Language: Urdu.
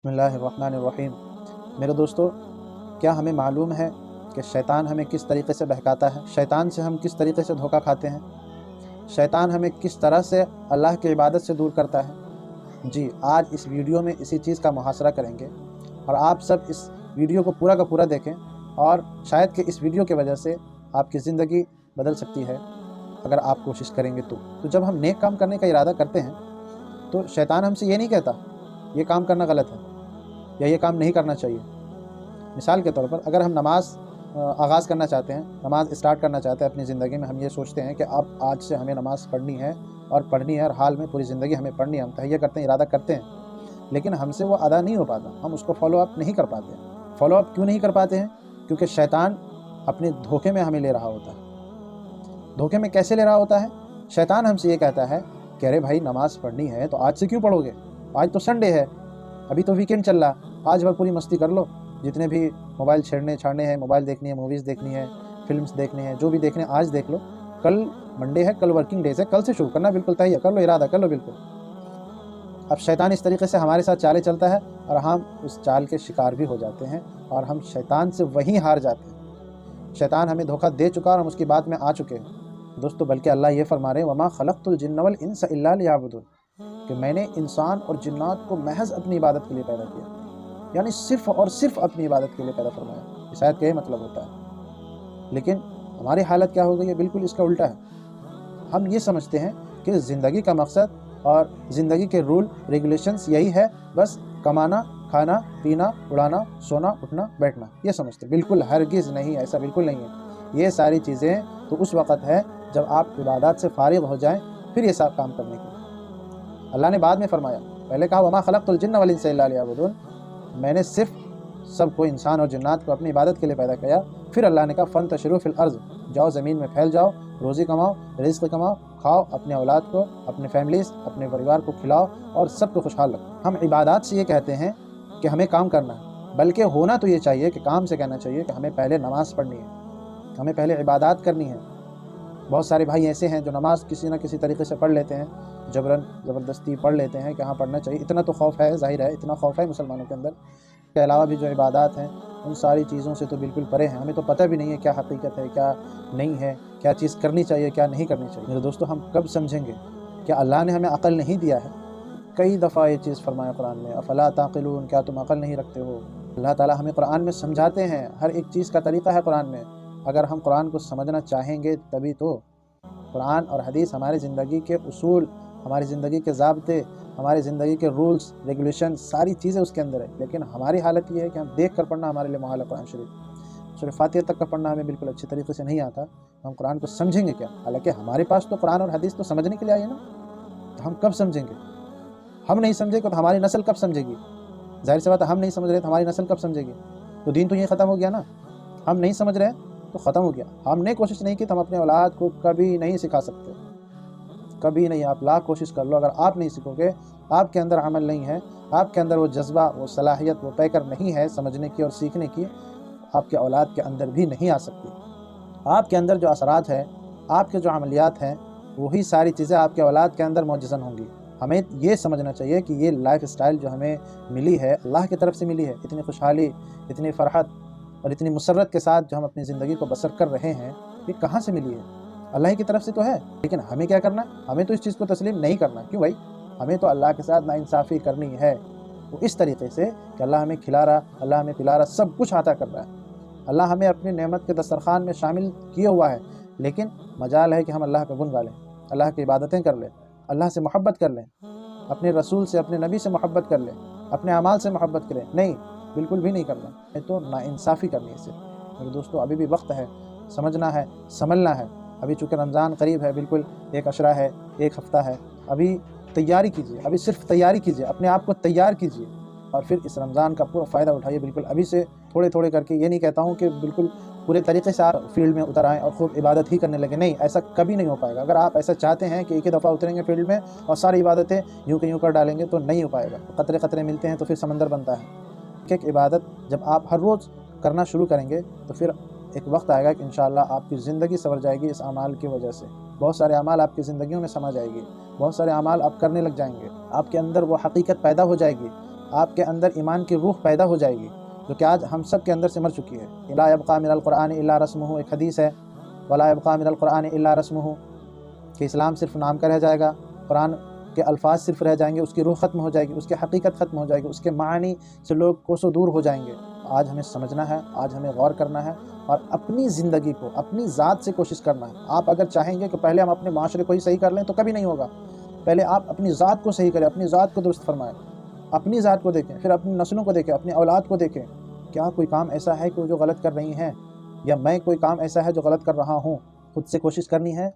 بسم اللہ الرحمن الرحیم۔ میرے دوستو، کیا ہمیں معلوم ہے کہ شیطان ہمیں کس طریقے سے بہکاتا ہے؟ شیطان سے ہم کس طریقے سے دھوکہ کھاتے ہیں؟ شیطان ہمیں کس طرح سے اللہ کی عبادت سے دور کرتا ہے؟ جی، آج اس ویڈیو میں اسی چیز کا محاصرہ کریں گے، اور آپ سب اس ویڈیو کو پورا کا پورا دیکھیں، اور شاید کہ اس ویڈیو کی وجہ سے آپ کی زندگی بدل سکتی ہے اگر آپ کوشش کریں گے تو جب ہم نیک کام کرنے کا ارادہ کرتے ہیں تو شیطان ہم سے یہ نہیں کہتا یہ کام کرنا غلط ہے یا یہ کام نہیں کرنا چاہیے۔ مثال کے طور پر اگر ہم نماز آغاز کرنا چاہتے ہیں، نماز اسٹارٹ کرنا چاہتے ہیں اپنی زندگی میں، ہم یہ سوچتے ہیں کہ اب آج سے ہمیں نماز پڑھنی ہے اور پڑھنی ہے، ہر حال میں پوری زندگی ہمیں پڑھنی ہے، ہم تہیہ کرتے ہیں، ارادہ کرتے ہیں، لیکن ہم سے وہ ادا نہیں ہو پاتا، ہم اس کو فالو اپ نہیں کر پاتے ہیں۔ فالو اپ کیوں نہیں کر پاتے ہیں؟ کیونکہ شیطان اپنے دھوکے میں ہمیں لے رہا ہوتا ہے۔ دھوکے میں کیسے لے رہا ہوتا ہے؟ شیطان ہم سے یہ کہتا ہے کہ ارے بھائی، نماز پڑھنی ہے تو آج سے کیوں پڑھو گے؟ آج تو سنڈے ہے، ابھی تو ویکینڈ چل رہا، آج بھر پوری مستی کر لو، جتنے بھی موبائل چھاڑنے ہیں، موبائل دیکھنی ہے، موویز دیکھنی ہے، فلمز دیکھنی ہے، جو بھی دیکھنے آج دیکھ لو، کل منڈے ہے، کل ورکنگ ڈیز ہے، کل سے شروع کرنا، بالکل تہیہ کر لو، ارادہ کر لو بالکل۔ اب شیطان اس طریقے سے ہمارے ساتھ چالیں چلتا ہے، اور ہم اس چال کے شکار بھی ہو جاتے ہیں، اور ہم شیطان سے وہیں ہار جاتے ہیں۔ شیطان ہمیں دھوکہ دے چکا اور ہم اس کی بات میں آ چکے ہیں دوستو، بلکہ اللہ یہ فرما رہے ہیں وَمَا خَلَقْتُ الْجِنَّ وَالْإِنسَ إِلَّا لِيَعْبُدُونِ، کہ میں نے انسان اور جنات کو محض اپنی عبادت کے لیے پیدا کیا، یعنی صرف اور صرف اپنی عبادت کے لیے پیدا فرمایا۔ اس آیت کا یہ مطلب ہوتا ہے، لیکن ہماری حالت کیا ہو گئی ہے؟ بالکل اس کا الٹا ہے۔ ہم یہ سمجھتے ہیں کہ زندگی کا مقصد اور زندگی کے رول ریگولیشنز یہی ہے، بس کمانا، کھانا، پینا، اڑانا، سونا، اٹھنا، بیٹھنا، یہ سمجھتے ہیں۔ بالکل ہرگز نہیں، ایسا بالکل نہیں ہے۔ یہ ساری چیزیں تو اس وقت ہے جب آپ عبادات سے فارغ ہو جائیں، پھر یہ سب کام کرنے کی۔ اللہ نے بعد میں فرمایا، پہلے کہا وَمَا خَلَقْتُ الْجِنَّ وَالْإِنسَ إِلَّا لِيَعْبُدُونِ، میں نے صرف سب کو، انسان اور جنات کو، اپنی عبادت کے لیے پیدا کیا۔ پھر اللہ نے کہا فَانْتَشِرُوا فِي الْأَرْضِ، جاؤ زمین میں پھیل جاؤ، روزی کماؤ، رزق کماؤ، کھاؤ، اپنے اولاد کو، اپنے فیملیز، اپنے پریوار کو کھلاؤ اور سب کو خوشحال رکھو۔ ہم عبادات سے یہ کہتے ہیں کہ ہمیں کام کرنا ہے، بلکہ ہونا تو یہ چاہیے کہ کام سے کہنا چاہیے کہ ہمیں پہلے نماز پڑھنی ہے، ہمیں پہلے عبادات کرنی ہے۔ بہت سارے بھائی ایسے ہیں جو نماز کسی نہ کسی طریقے سے پڑھ لیتے ہیں، جبراً زبردستی پڑھ لیتے ہیں کہ ہاں پڑھنا چاہیے، اتنا تو خوف ہے، ظاہر ہے اتنا خوف ہے مسلمانوں کے اندر۔ کے علاوہ بھی جو عبادات ہیں ان ساری چیزوں سے تو بالکل پرے ہیں، ہمیں تو پتہ بھی نہیں ہے کیا حقیقت ہے، کیا نہیں ہے، کیا چیز کرنی چاہیے، کیا نہیں کرنی چاہیے۔ میرے دوستو، ہم کب سمجھیں گے کہ اللہ نے ہمیں عقل نہیں دیا ہے؟ کئی دفعہ یہ چیز فرمایا قرآن میں، افلا تعقلون، کیا تم عقل نہیں رکھتے ہو؟ اللہ تعالیٰ ہمیں قرآن میں سمجھاتے ہیں، ہر ایک چیز کا طریقہ ہے قرآن میں۔ اگر ہم قرآن کو سمجھنا چاہیں گے تبھی تو۔ قرآن اور حدیث ہماری زندگی کے اصول، ہماری زندگی کے ضابطے، ہماری زندگی کے رولز ریگولیشن، ساری چیزیں اس کے اندر ہے، لیکن ہماری حالت یہ ہے کہ ہم دیکھ کر پڑھنا ہمارے لیے محال ہے۔ قرآن شریف، سورہ فاتحہ تک کا پڑھنا ہمیں بالکل اچھے طریقے سے نہیں آتا، ہم قرآن کو سمجھیں گے کیا؟ حالانکہ ہمارے پاس تو قرآن اور حدیث تو سمجھنے کے لیے آئی ہے نا، تو ہم کب سمجھیں گے؟ ہم نہیں سمجھے گے تو ہماری نسل کب سمجھے گی؟ ظاہر سی بات ہے، ہم نہیں سمجھ رہے تو ہماری نسل کب سمجھے گی؟ تو دین تو یہ ختم ہو گیا نا۔ ہم نہیں سمجھ رہے تو ختم ہو گیا۔ ہم نے کوشش نہیں کی تو ہم اپنے اولاد کو کبھی نہیں سکھا سکتے، کبھی نہیں۔ آپ لاکھ کوشش کر لو، اگر آپ نہیں سیکھو گے، آپ کے اندر عمل نہیں ہے، آپ کے اندر وہ جذبہ، وہ صلاحیت، وہ پیکر نہیں ہے سمجھنے کی اور سیکھنے کی، آپ کے اولاد کے اندر بھی نہیں آ سکتی۔ آپ کے اندر جو اثرات ہیں، آپ کے جو عملیات ہیں، وہی ساری چیزیں آپ کے اولاد کے اندر موجزن ہوں گی۔ ہمیں یہ سمجھنا چاہیے کہ یہ لائف اسٹائل جو ہمیں ملی ہے، اللہ کی طرف سے ملی ہے، اتنی خوشحالی، اتنی فرحت اور اتنی مسرت کے ساتھ جو ہم اپنی زندگی کو بسر کر رہے ہیں، یہ کہاں سے ملی ہے؟ اللہ کی طرف سے تو ہے، لیکن ہمیں کیا کرنا ہے؟ ہمیں تو اس چیز کو تسلیم نہیں کرنا۔ کیوں بھائی؟ ہمیں تو اللہ کے ساتھ ناانصافی کرنی ہے، وہ اس طریقے سے کہ اللہ ہمیں کھلا رہا، اللہ ہمیں پلا رہا، سب کچھ عطا کر رہا ہے، اللہ ہمیں اپنی نعمت کے دسترخوان میں شامل کیے ہوا ہے، لیکن مجال ہے کہ ہم اللہ کا گن گا لیں، اللہ کی عبادتیں کر لیں، اللہ سے محبت کر لیں، اپنے رسول سے، اپنے نبی سے محبت کر لیں، اپنے اعمال سے محبت کریں۔ نہیں، بالکل بھی نہیں کرنا ہے، تو ناانصافی کرنی ہے صرف۔ میرے دوستو، ابھی بھی وقت ہے، سمجھنا ہے، سنبھلنا ہے۔ ابھی چونکہ رمضان قریب ہے، بالکل ایک عشرہ ہے، ایک ہفتہ ہے، ابھی تیاری کیجیے، ابھی صرف تیاری کیجیے، اپنے آپ کو تیار کیجیے، اور پھر اس رمضان کا پورا فائدہ اٹھائیے۔ بالکل ابھی سے تھوڑے تھوڑے کر کے، یہ نہیں کہتا ہوں کہ بالکل پورے طریقے سے آپ فیلڈ میں اتر آئیں اور خوب عبادت ہی کرنے لگے، نہیں، ایسا کبھی نہیں ہو پائے گا۔ اگر آپ ایسا چاہتے ہیں کہ ایک ہی دفعہ اتریں گے فیلڈ میں اور ساری عبادتیں یوں کہ یوں کر ڈالیں گے، تو نہیں ہو پائے گا۔ قطرے قطرے ملتے ہیں تو پھر سمندر بنتا ہے۔ ایک عبادت جب آپ ہر روز کرنا شروع کریں گے تو پھر ایک وقت آئے گا کہ انشاءاللہ آپ کی زندگی سنور جائے گی اس اعمال کی وجہ سے۔ بہت سارے اعمال آپ کی زندگیوں میں سما جائے گی، بہت سارے اعمال آپ کرنے لگ جائیں گے، آپ کے اندر وہ حقیقت پیدا ہو جائے گی آپ کے اندر ایمان کی روح پیدا ہو جائے گی، جو کہ آج ہم سب کے اندر سے مر چکی ہے۔ لا یبقى من القرآن الا رسمه، ایک حدیث ہے، ولا يبقى من القرآن الا رسمه، کہ اسلام صرف نام کا رہ جائے گا، قرآن کے الفاظ صرف رہ جائیں گے، اس کی روح ختم ہو جائے گی، اس کی حقیقت ختم ہو جائے گی، اس کے معنی سے لوگ کوسوں دور ہو جائیں گے۔ آج ہمیں سمجھنا ہے، آج ہمیں غور کرنا ہے، اور اپنی زندگی کو اپنی ذات سے کوشش کرنا ہے۔ آپ اگر چاہیں گے کہ پہلے ہم اپنے معاشرے کو ہی صحیح کر لیں تو کبھی نہیں ہوگا۔ پہلے آپ اپنی ذات کو صحیح کریں، اپنی ذات کو درست فرمائیں، اپنی ذات کو دیکھیں، پھر اپنی نسلوں کو دیکھیں، اپنی اولاد کو دیکھیں، کیا کوئی کام ایسا ہے کہ جو غلط کر رہی ہیں، یا میں کوئی کام ایسا ہے جو غلط کر رہا ہوں۔ خود سے کوشش کرنی ہے